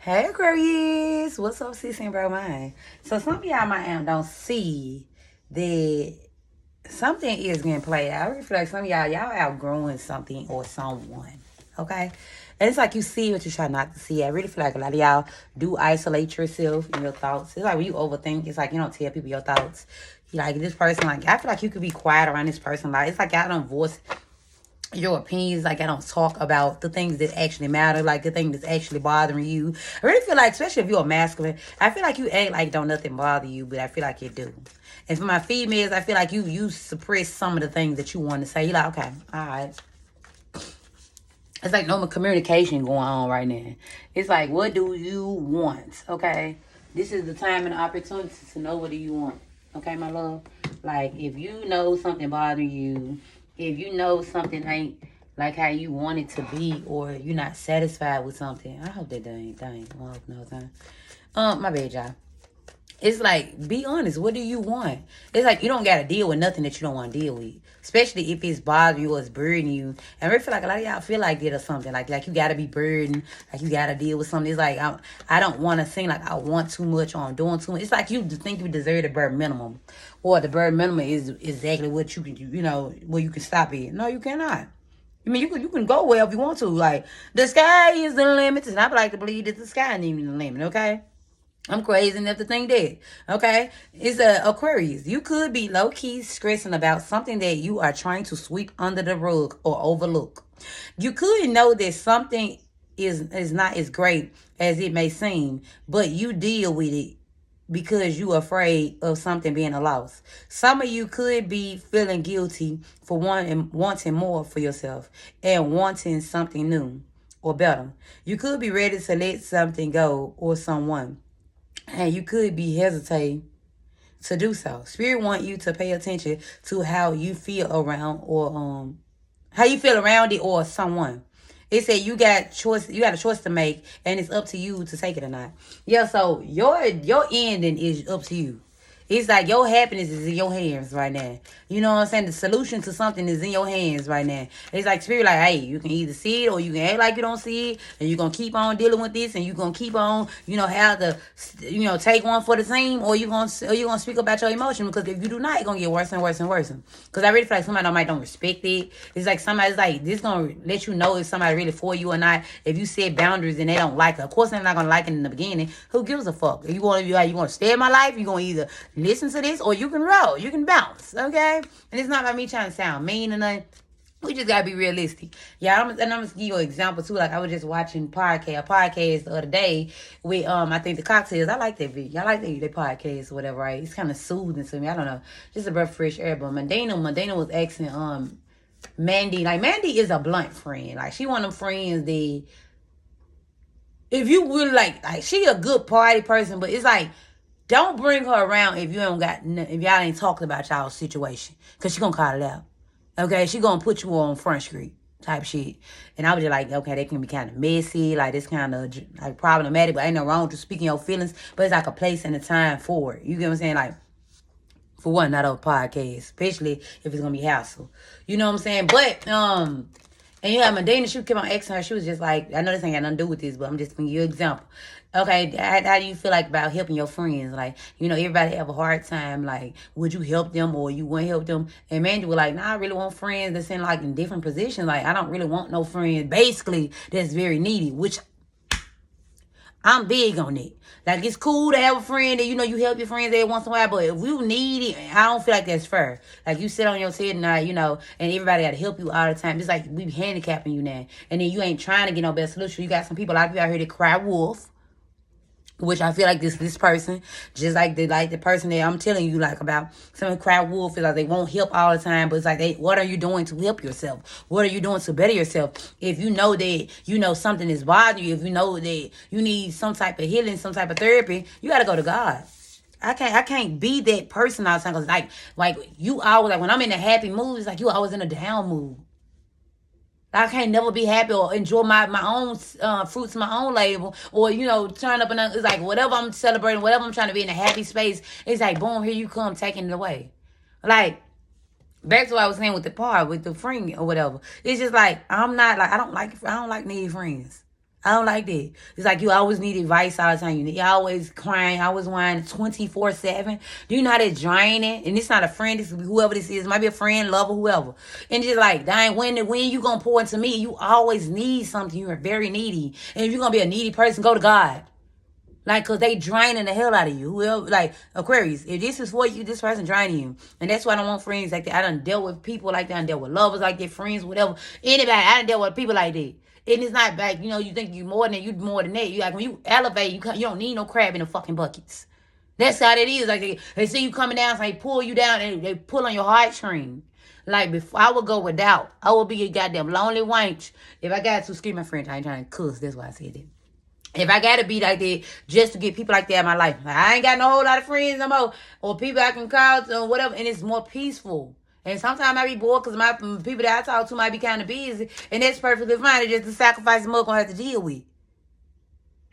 Hey Aquarius, what's up, sis and bro mine? So some of y'all might don't see that something is getting played out. I really feel like some of y'all outgrowing something or someone. Okay? And it's like you see what you try not to see. I really feel like a lot of y'all do isolate yourself in your thoughts. It's like when you overthink, it's like you don't tell people your thoughts. You like this person, like I feel like you could be quiet around this person. Like it's like y'all don't voice your opinions, like I don't talk about the things that actually matter, like the thing that's actually bothering you. I really feel like, especially if you're masculine, I feel like you act like don't nothing bother you, but I feel like you do. And for my females, I feel like you suppress some of the things that you want to say. You're like, okay, all right. It's like no more communication going on right now. It's like, what do you want? Okay, this is the time and opportunity to know what do you want. Okay, my love. Like if you know something bothering you, if you know something ain't like how you want it to be, or you're not satisfied with something, I hope that dang. My bad, y'all. It's like, be honest. What do you want? It's like you don't got to deal with nothing that you don't want to deal with. Especially if it's bothering you or it's burdening you. And I really feel like a lot of y'all feel like it or something. Like you got to be burdened. Like you got to deal with something. It's like, I don't want to seem like I want too much or I'm doing too much. It's like you think you deserve the bare minimum. Or the bare minimum is exactly what you can do, where you can stop it. No, you cannot. I mean, you can go wherever you want to. Like, the sky is the limit. And I like to believe that the sky ain't even the limit, okay? I'm crazy enough to think that. Okay? It's a Aquarius. You could be low-key stressing about something that you are trying to sweep under the rug or overlook. You could know that something is not as great as it may seem, but you deal with it because you are afraid of something being a loss. Some of you could be feeling guilty for wanting more for yourself and wanting something new or better. You could be ready to let something go or someone, and you could be hesitating to do so. Spirit want you to pay attention to how you feel around or how you feel around it or someone. It said you got a choice to make, and it's up to you to take it or not. Yeah, so your ending is up to you. It's like your happiness is in your hands right now. You know what I'm saying? The solution to something is in your hands right now. It's like spirit, like, hey, you can either see it or you can act like you don't see it, and you're gonna keep on dealing with this, and you're gonna keep on, have to, take one for the team, or you're gonna speak about your emotion, because if you do not, it's gonna get worse and worse and worse. Because I really feel like somebody might don't respect it. It's like somebody's like, this gonna let you know if somebody really for you or not. If you set boundaries and they don't like it, of course they're not gonna like it in the beginning. Who gives a fuck? If you want to stay in my life, you're gonna either listen to this or you can roll, you can bounce, okay? And it's not about me trying to sound mean or nothing. We just gotta be realistic. Yeah, I'm gonna give you an example too. Like I was just watching a podcast the other day with I think the cocktails. I like that video. I like that podcast or whatever, right? It's kind of soothing to me. I don't know. Just a breath of fresh air. But Mandana was asking Mandy, like Mandy is a blunt friend. Like she one of them friends that if you really like she a good party person, but it's like, don't bring her around if y'all ain't talking about y'all situation. Because she gonna call it out. Okay? She gonna put you on Front Street type shit. And I was just like, okay, they can be kind of messy. Like, it's kind of like problematic. But ain't no wrong with speaking your feelings. But it's like a place and a time for it. You get what I'm saying? Like, for one, not a podcast. Especially if it's gonna be hassle. You know what I'm saying? But, and yeah, Medina, she kept on asking her. She was just like, I know this ain't got nothing to do with this, but I'm just giving you an example. Okay, how do you feel like about helping your friends? Like, everybody have a hard time. Like, would you help them or you wouldn't help them? And Mandy was like, nah, I really want friends that's in different positions. Like, I don't really want no friends, basically, that's very needy, which I'm big on it. Like, it's cool to have a friend that, you help your friends every once in a while, but if you need it, I don't feel like that's fair. Like, you sit on your head and, and everybody got to help you all the time. It's like we handicapping you now. And then you ain't trying to get no better solution. You got some people, a lot of people out here that cry wolf. Which I feel like this person, just like the person that I'm telling you about, some cry wolf is like they won't help all the time, but it's like what are you doing to help yourself? What are you doing to better yourself? If you know that something is bothering you, if you know that you need some type of healing, some type of therapy, you gotta go to God. I can't be that person all the time, because like you always, when I'm in a happy mood, it's like you always in a down mood. I can't never be happy or enjoy my own fruits, my own label, or, turn up and it's like whatever I'm celebrating, whatever I'm trying to be in a happy space, it's like, boom, here you come, taking it away. Like, back to what I was saying with the friend or whatever. It's just like, I don't like needy friends. I don't like that. It's like you always need advice all the time. You always crying, always whining 24/7. Do you know how that's draining? And it's not a friend, it's whoever this is. It might be a friend, lover, whoever. And just like, dang, when you gonna pour into me? You always need something. You're very needy. And if you're gonna be a needy person, go to God. Like, cause they draining the hell out of you. Whoever, like Aquarius, if this is for you, this person draining you, and that's why I don't want friends like that. I done dealt with people like that. I done dealt with lovers like that, friends, whatever. Anybody, I done dealt with people like that. And it's not like, you think you more than that. You like when you elevate, you don't need no crab in the fucking buckets. That's how it is. Like they see you coming down, so they pull you down and they pull on your heartstring. Like before, I would go without. I would be a goddamn lonely wench. If I got to excuse my friend, I ain't trying to cuss. That's why I said that. If I gotta be like that just to get people like that in my life, like I ain't got no whole lot of friends no more, or people I can call to or whatever, and it's more peaceful. And sometimes I be bored because my people that I talk to might be kind of busy, and that's perfectly fine. It's just the sacrifice Mud gonna have to deal with.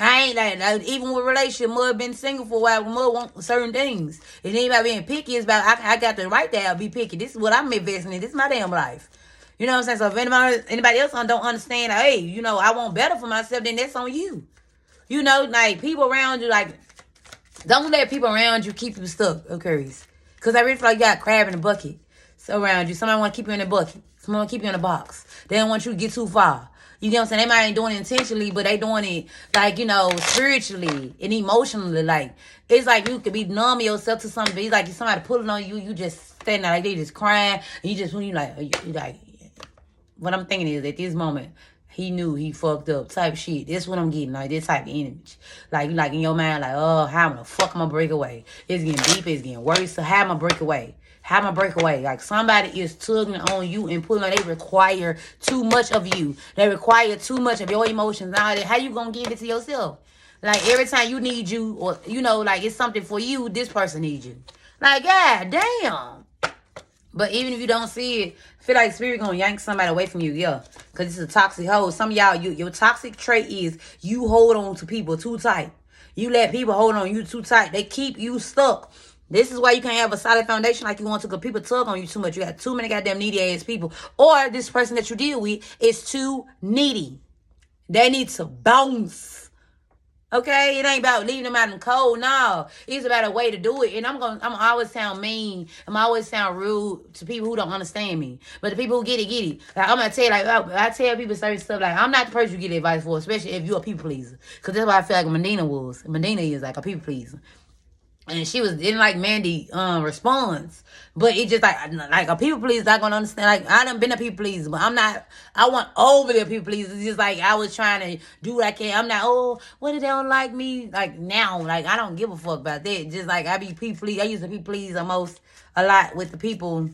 I ain't like even with relationship, Mud been single for a while. Mud want certain things, and anybody being picky is about I got the right to be picky. This is what I'm investing in. This is my damn life. You know what I'm saying? So if anybody else don't understand, hey, I want better for myself, then that's on you. Like people around you, like don't let people around you keep you stuck, Aquarius. Because I really feel like you got crab in the bucket. So around you, somebody want to keep you in the bucket. Somebody want to keep you in the box. They don't want you to get too far. You get what I'm saying? They might ain't doing it intentionally, but they doing it like, spiritually and emotionally. Like, it's like you could be numb yourself to something. It's like somebody pulling on you, you just standing there like they just crying. And you like, what I'm thinking is at this moment, he knew he fucked up type shit. That's what I'm getting, like this type of image. Like in your mind, like, oh, how am I fuck am I break away? It's getting deeper, it's getting worse. So how am I break away? How am I break away? Like somebody is tugging on you and pulling on. They require too much of you. They require too much of your emotions. Now, how you gonna give it to yourself? Like every time you need you, or like it's something for you, this person needs you. Like, god damn. But even if you don't see it, I feel like spirit gonna yank somebody away from you, yeah. Because it's a toxic hold. Some of y'all, your toxic trait is you hold on to people too tight. You let people hold on you too tight. They keep you stuck. This is why you can't have a solid foundation like you want to, because people tug on you too much. You got too many goddamn needy ass people. Or this person that you deal with is too needy. They need to bounce. Okay, it ain't about leaving them out in the cold. No, it's about a way to do it. And I'm always sound mean. I'm always sound rude to people who don't understand me. But the people who get it. Like I'm gonna tell you, like I tell people certain stuff. Like I'm not the person you get advice for, especially if you're a people pleaser. Because that's what I feel like Medina was. Medina is like a people pleaser. And she didn't like Mandy response. But it just like a people pleaser not gonna understand. Like I done been a people pleaser, but I want over the people pleaser. It's just like I was trying to do what I can. I'm not, oh, what if they don't like me? Like now, like I don't give a fuck about that. Just like I be people please. I used to people please a lot with the people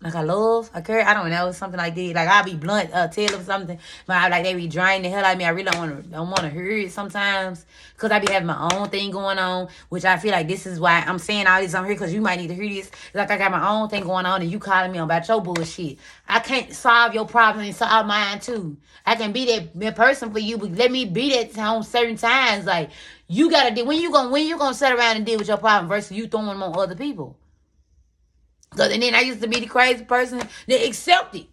like I care. I don't know, something like that. Like I'll be blunt, tell them something, but I like they be draining the hell out of me. I really don't want to hear it sometimes, cause I be having my own thing going on, which I feel like this is why I'm saying all this on here, cause you might need to hear this. Like I got my own thing going on, and you calling me about your bullshit. I can't solve your problem and solve mine too. I can be that person for you, but let me be that on certain times. Like you gotta do when you gonna sit around and deal with your problem versus you throwing them on other people. And then I used to be the crazy person that accepted.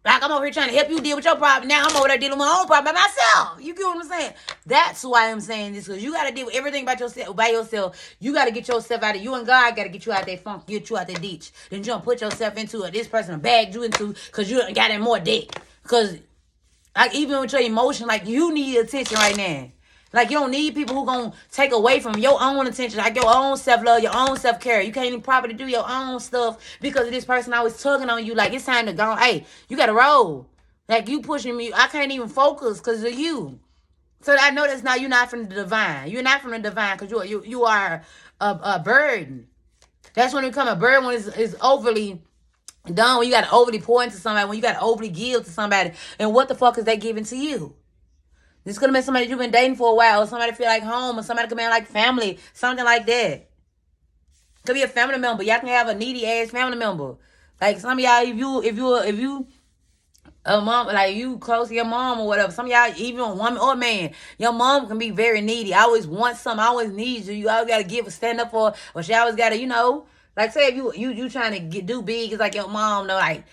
Like, I'm over here trying to help you deal with your problem. Now I'm over there dealing with my own problem by myself. You get what I'm saying? That's why I'm saying this. Because you got to deal with everything by yourself. You got to get yourself out of you and God got to get you out that funk, get you out that ditch. Then you don't put yourself into this person bagged you into because you got in more debt. Because like, even with your emotion, like you need attention right now. Like, you don't need people who gonna take away from your own attention, like your own self-love, your own self-care. You can't even properly do your own stuff because of this person always tugging on you. Like, it's time to go. Hey, you gotta roll. Like, you pushing me. I can't even focus because of you. So I know that's you're not from the divine. You're not from the divine because you are a burden. That's when you become a burden, when it's overly done, when you got to overly pour into somebody, when you got to overly give to somebody. And what the fuck is they giving to you? This could have been somebody you've been dating for a while, or somebody feel like home, or somebody could be like family, something like that. Could be a family member. Y'all can have a needy ass family member. Like some of y'all, if you a mom, like you close to your mom or whatever. Some of y'all, even a woman or man, your mom can be very needy. I always want something. I always need you. You always gotta give a stand up for, or she always gotta, like say if you trying to do big, it's like your mom, like.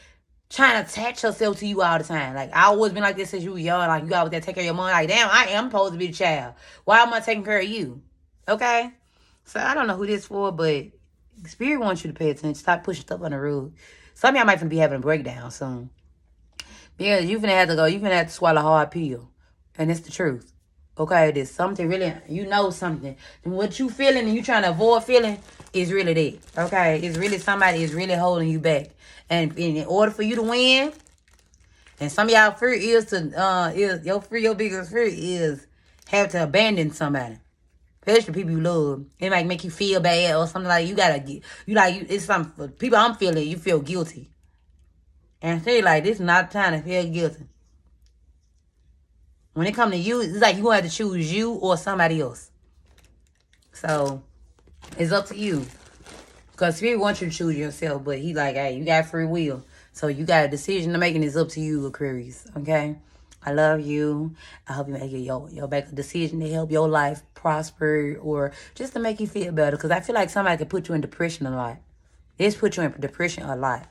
trying to attach yourself to you all the time. Like, I always been like this since you were young. Like, you always got to take care of your mom. Like, damn, I am supposed to be the child. Why am I taking care of you? Okay? So, I don't know who this for, but Spirit wants you to pay attention. Stop pushing stuff on the road. Some of y'all might be having a breakdown soon. Because you finna have to go. You finna have to swallow a hard pill. And it's the truth. Okay? There's something really, you know something. And what you feeling and you trying to avoid feeling is really that. Okay? It's really somebody is really holding you back. And in order for you to win, and some of y'all fear is to your biggest fear is have to abandon somebody. Especially people you love. It might make you feel bad or something like you gotta get it's something for people I'm feeling, you feel guilty. And I feel like this is not the time to feel guilty. When it comes to you, it's like you gonna have to choose you or somebody else. So it's up to you. Because Spirit wants you to choose yourself, but he like, hey, you got free will. So you got a decision to make, and it's up to you, Aquarius. Okay? I love you. I hope you make make a decision to help your life prosper or just to make you feel better. Because I feel like somebody could put you in depression a lot. This put you in depression a lot.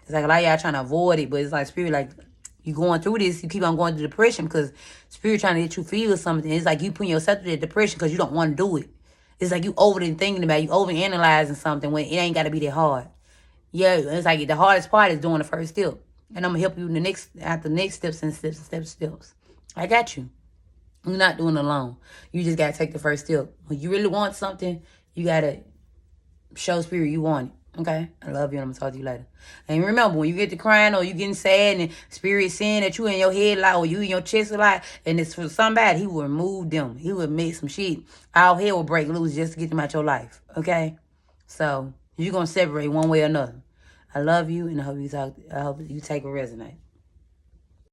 It's like a lot of y'all trying to avoid it, but it's like Spirit, like, you going through this, you keep on going through depression because Spirit trying to get you feel something. It's like you putting yourself through the depression because you don't want to do it. It's like you thinking about it, you overanalyzing something when it ain't got to be that hard. Yeah, it's like the hardest part is doing the first step. And I'm going to help you in the next steps and steps. I got you. You're not doing it alone. You just got to take the first step. When you really want something, you got to show Spirit you want it. Okay? I love you and I'm going to talk to you later. And remember, when you get to crying or you getting sad and Spirit saying that you in your head a lot or you in your chest a lot and it's for somebody, he will remove them. He will make some shit. All hell will break loose just to get them out your life. Okay? So, you're going to separate one way or another. I love you and I hope you take a resonate.